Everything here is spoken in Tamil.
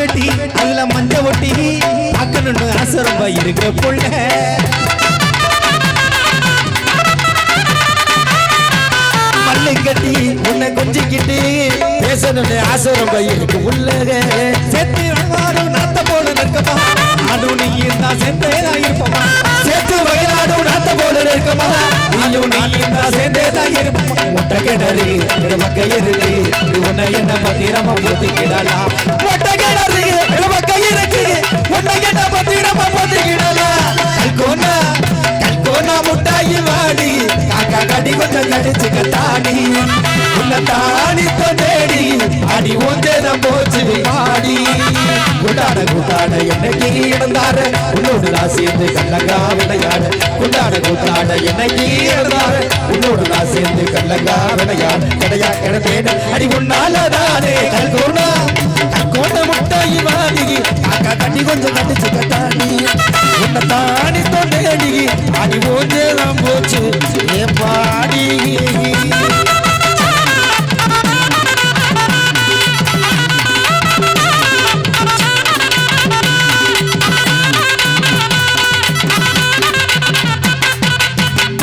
வெட்டி அதுல மஞ்ச ஒட்டி பார்க்கணும்னு ஆசை ரொம்ப இருக்க புள்ள மல்லு கட்டி உன்னை கொஞ்சிக்கிட்டு பேசணும்னு ஆசை ரொம்ப இருக்கு உள்ள சேர்த்து வயலாடும் நாத்த போல நிற்கமா நானும் நீ இருந்தா சேர்ந்தேதான் இருப்பமா சேர்த்து வயலாடும் நாத்த போல நிற்கமா நீயும் நீ இருந்தா சேர்ந்தேதான் இருப்பமா முட்டை கிணறு கயிறு உன்னை என்ன பத்திரமா போத்திக்கிடலாம் முட்டை கிணறு கயிறு உன்னை என்ன பத்திரமா போத்திக்கிடலாம் கல்கோனா முட்டாயி வாடி காக்கா கடி கொஞ்சம் கடிச்சு கத்தாடி உன்னை தாடி தொண்டேடி அடி ஒன்றேதான் போச்சு பாடி கூட்டாட என்னைக்கு இருந்தாரு உன்னோடு நான் சேர்ந்து கல்லங்கா விளையாட கூட்டாட என்னைக்கு இருந்தாரு உன்னோடு நான் சேர்ந்து கல்லங்கா விளையாட கிடையா கிடந்தேன் அடி உன்னாலதானே கல்கோனா முட்டாயி வாடி காக்கா கட்டி கொஞ்சம் கடிச்சு கத்தாடி உன்னை தாடி தொண்டேடி அடி ஒன்றேதான் போச்சு பாடி